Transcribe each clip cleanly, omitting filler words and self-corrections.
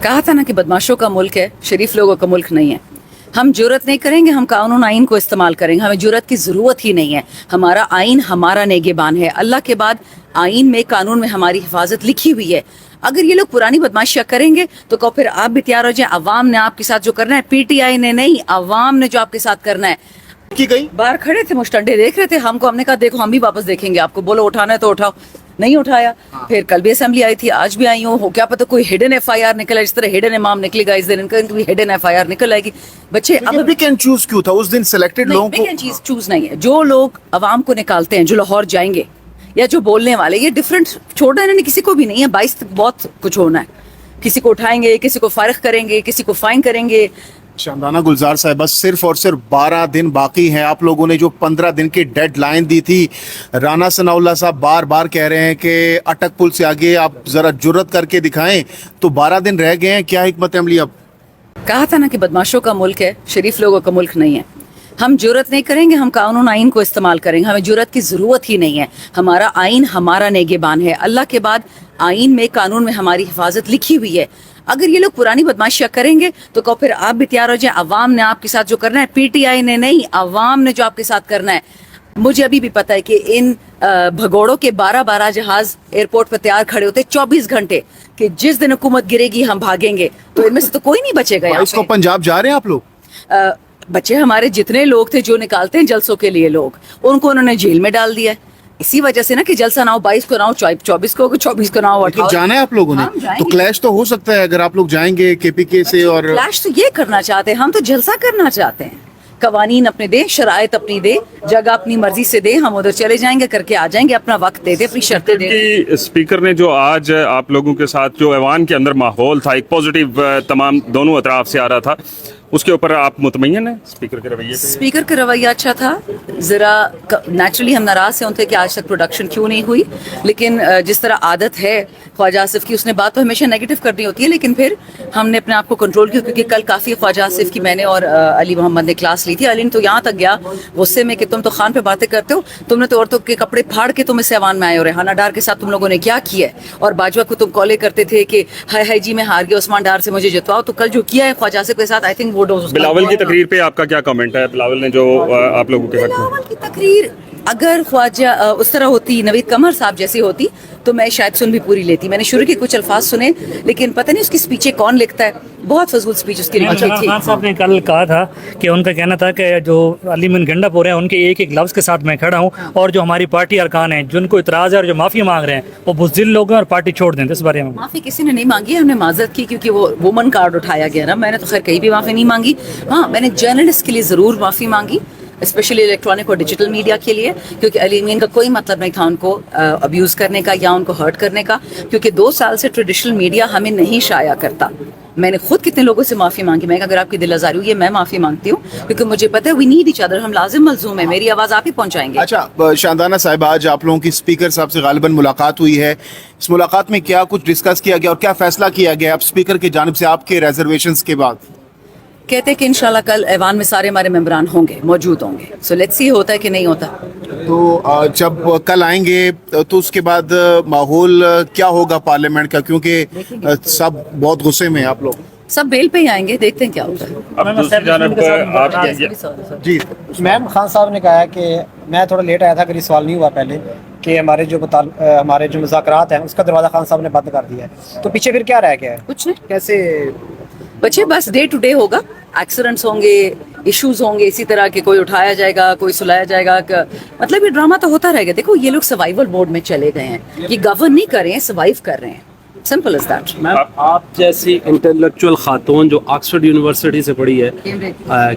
کہا تھا نا کہ بدماشوں کا ملک ہے، شریف لوگوں کا ملک نہیں ہے. ہم جرت نہیں کریں گے، ہم قانون آئین کو استعمال کریں گے. ہمیں جرت کی ضرورت ہی نہیں ہے. ہمارا آئین ہمارا نگہبان ہے. اللہ کے بعد آئین میں، قانون میں ہماری حفاظت لکھی ہوئی ہے. اگر یہ لوگ پرانی بدماشیاں کریں گے تو پھر آپ بھی تیار ہو جائیں. عوام نے آپ کے ساتھ جو کرنا ہے، پی ٹی آئی نے نہیں، عوام نے جو آپ کے ساتھ کرنا ہے. کی گئی باہر کھڑے تھے، مشٹنڈے دیکھ رہے تھے ہم کو. ہم نے کہا دیکھو ہم بھی واپس دیکھیں گے آپ کو، بولو اٹھانا ہے تو اٹھاؤ. نہیں اٹھایا. پھر کل بھی اسمبلی آئی تھی، آج بھی آئی ہوں. کیا پتہ کوئی ہڈن ایف آئی آر نکلا، جس طرح ہڈن امام نکلے گا اس دن ان کا بھی ہڈن ایف آئی آر نکل آئے گی. بچے اب پک اینڈ چوز کیوں تھا اس دن؟ سلیکٹڈ لوگوں پک کو اینڈ چیز چوز نہیں ہے. جو لوگ عوام کو نکالتے ہیں، جو لاہور جائیں گے یا جو بولنے والے، یہ ڈفرینٹ چھوڑنا انہوں نے کسی کو بھی نہیں ہے. 22 تک بہت کچھ ہونا ہے. کسی کو اٹھائیں گے، کسی کو فارغ کریں گے، کسی کو فائن کریں گے. شاندانہ گلزار صاحب، بس صرف اور صرف 12 دن باقی ہیں. آپ لوگوں نے جو 15 دن کی ڈیڈ لائن دی تھی، رانا ثناء اللہ صاحب بار بار کہہ رہے ہیں کہ اٹک پل سے آگے آپ ذرا جرت کر کے دکھائیں، تو 12 دن رہ گئے ہیں. کیا حکمت عملی اب؟ کہا تھا نا کہ بدماشوں کا ملک ہے، شریف لوگوں کا ملک نہیں ہے. ہم جرت نہیں کریں گے، ہم قانون آئین کو استعمال کریں گے. ہمیں جرت کی ضرورت ہی نہیں ہے. ہمارا آئین ہمارا نگہبان ہے. اللہ کے بعد آئین میں، قانون میں ہماری حفاظت لکھی ہوئی ہے. اگر یہ لوگ پرانی بدماشیاں کریں گے تو پھر آپ بھی تیار ہو جائیں. عوام نے آپ کے ساتھ جو کرنا ہے، پی ٹی آئی نے نہیں، عوام نے جو آپ کے ساتھ کرنا ہے. مجھے ابھی بھی پتا ہے کہ ان بھگوڑوں کے 12 جہاز ایئرپورٹ پہ تیار کھڑے ہوتے 24 گھنٹے کہ جس دن حکومت گرے گی ہم بھاگیں گے. تو ان میں سے تو کوئی نہیں بچے گا. اس کو پنجاب جا رہے ہیں آپ لوگ؟ بچے ہمارے جتنے لوگ تھے جو نکالتے ہیں جلسوں کے لیے لوگ، ان کو انہوں نے جیل میں ڈال دیا ہے. اسی وجہ سے نا کہ جلسہ نہ ہو 22 کو نہ ہو 24 کو 24 کو نہ ہو 28 جانا ہے آپ لوگوں نے. تو کلیش تو ہو سکتا ہے اگر آپ لوگ جائیں گے کے پی کے سے. اور کلیش تو یہ کرنا چاہتے ہیں، ہم تو جلسہ کرنا چاہتے ہیں. قوانین اپنے دے، شرائط اپنی دے، جگہ اپنی مرضی سے دے. ہم ادھر چلے جائیں گے، کر کے آ جائیں گے. اپنا وقت دے دے، اپنی شرطیں دے دے. اسپیکر نے جو آج آپ لوگوں کے ساتھ جو ایوان کے اندر ماحول تھا، ایک پازیٹیو تمام دونوں اطراف سے آ رہا تھا، اس کے اوپر آپ مطمئن ہیں اسپیکر کے رویے سے؟ اسپیکر کا رویہ اچھا تھا. ذرا نیچرلی ہم ناراض سے تھے کہ آج تک پروڈکشن کیوں نہیں ہوئی. لیکن جس طرح عادت ہے خواجہ آصف کی، اس نے بات تو ہمیشہ نیگیٹو کرنی ہوتی ہے، لیکن پھر ہم نے اپنے آپ کو کنٹرول کیا. کیونکہ کل کافی خواجہ آصف کی میں نے اور علی محمد نے کلاس لی تھی. علی نے تو یہاں تک گیا غصے میں کہ تم تو خان پہ باتیں کرتے ہو، تم نے تو عورتوں کے کپڑے پھاڑ کے تم اس ایوان میں آئے ہو. ریحانہ ڈار کے ساتھ تم لوگوں نے کیا کیا ہے؟ اور باجوہ کو تم کالے کرتے تھے کہ ہائے ہائے جی میں ہار گیا، عثمان ڈار سے مجھے جتواؤ. تو کل جو کیا ہے خواجہ آصف کے ساتھ، آئی تھنک وہ بلاول کی تقریر پہ آپ کا کیا کامنٹ ہے؟ بلاول نے جو آپ لوگوں کے حق میں بلاول کی تقریر اگر خواجہ اس طرح ہوتی، نوید قمر صاحب جیسی ہوتی، تو میں شاید سن بھی پوری لیتی. میں نے شروع کے کچھ الفاظ سنے، لیکن پتہ نہیں اس کی سپیچیں کون لکھتا ہے. بہت فضول سپیچ اس کی لکھی تھی. خان صاحب نے کل کہا تھا کہ ان کا کہنا تھا کہ جو علی من گنڈا پور ہیں ان کے ایک ایک لفظ کے ساتھ میں کھڑا ہوں، اور جو ہماری پارٹی ارکان ہیں جن کو اعتراض ہے اور جو معافی مانگ رہے ہیں وہ بزدل لوگ ہیں اور پارٹی چھوڑ دیں. اس بارے میں معافی کسی نے نہیں مانگی. ہم نے معذرت کی کیونکہ وہ وومن کارڈ اٹھایا گیا نا. میں نے تو خیر کہیں بھی معافی نہیں مانگی. ہاں میں نے جرنلسٹ کے لیے ضرور معافی مانگی، اسپیشلی الیکٹرانک اور ڈیجیٹل میڈیا کے لیے، کیونکہ علی امین کا کوئی مطلب نہیں تھا ان کو ابیوز کرنے کا یا ان کو ہرٹ کرنے کا. کیونکہ 2 سال سے ٹریڈیشنل میڈیا ہمیں نہیں شائع کرتا. میں نے خود کتنے لوگوں سے معافی مانگی. میں اگر آپ کی دل آزاری ہوئی ہے، میں معافی مانگتی ہوں، کیونکہ مجھے پتہ ہے وی نیڈ ایچ ادر. ہم لازم ملزوم ہیں. میری آواز آپ ہی پہنچائیں گے. اچھا شاندانہ صاحب، آج آپ لوگوں کی اسپیکر صاحب سے غالباً ملاقات ہوئی ہے. اس ملاقات میں کیا کچھ ڈسکس کیا گیا اور کیا فیصلہ کیا گیا اب اسپیکر کی جانب سے آپ کے ریزرویشنز کے بعد؟ کہتے ہیں کہ انشاءاللہ کل ایوان میں سارے ہمارے ممبران ہوں گے، موجود ہوں گے. سو لیٹس سی ہوتا ہے کہ نہیں ہوتا. تو جب کل آئیں گے تو اس کے بعد ماحول کیا ہوگا پارلیمنٹ کا؟ کیونکہ سب بہت غصے میں ہیں آپ لوگ. سب بیل پہ ہی آئیں گے، دیکھتے ہیں کیا ہوتا ہے. اب دوسری جانب آپ جی میم خان صاحب نے کہا ہے کہ میں تھوڑا لیٹ آیا تھا، اگر یہ سوال نہیں ہوا پہلے، کہ ہمارے جو مذاکرات ہیں اس کا دروازہ خان صاحب نے بند کر دیا ہے. تو پیچھے پھر کیا رہ گیا ہے؟ کچھ نہیں کیسے بچے، بس ڈے ٹو ڈے ہوگا. ایکسیڈنٹس ہوں گے، ایشوز ہوں گے اسی طرح کہ کوئی اٹھایا جائے گا، کوئی سلایا جائے گا. مطلب یہ ڈرامہ تو ہوتا رہے گا. دیکھو یہ لوگ سروائیول موڈ میں چلے گئے ہیں. یہ گورن نہیں کر رہے ہیں، سروائیو کر رہے ہیں. Simple is that. میم آپ جیسی انٹلیکچوئل خاتون جو آکسفورڈ یونیورسٹی سے پڑھی ہے،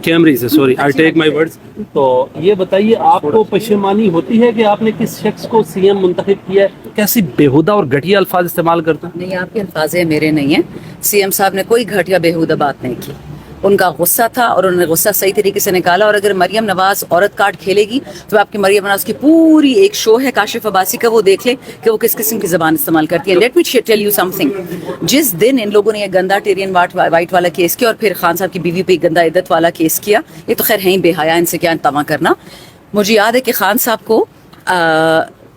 کیمبرج سے، sorry I take my words, تو یہ بتائیے آپ کو پشیمانی ہوتی ہے کہ آپ نے کس شخص کو سی ایم منتخب کیا ہے؟ کیسی بےہودہ اور گھٹیا الفاظ استعمال کرتے ہیں؟ نہیں، آپ کے الفاظ ہیں، میرے نہیں ہیں. سی ایم صاحب نے کوئی گھٹیا بےہودہ بات نہیں کی. ان کا غصہ تھا اور انہوں نے غصہ صحیح طریقے سے نکالا. اور اگر مریم نواز عورت کارڈ کھیلے گی تو آپ کی مریم نواز کی پوری ایک شو ہے کاشف عباسی کا، وہ دیکھ لیں کہ وہ کس قسم کی زبان استعمال کرتی ہے. Let me tell you some thing. جس دن ان لوگوں نے یہ گندا ٹیرین وائٹ والا کیس کیا اور پھر خان صاحب کی بیوی پہ گندا عدت والا کیس کیا، یہ تو خیر ہیں ہی بے حیا، ان سے کیا تما کرنا. مجھے یاد ہے کہ خان صاحب کو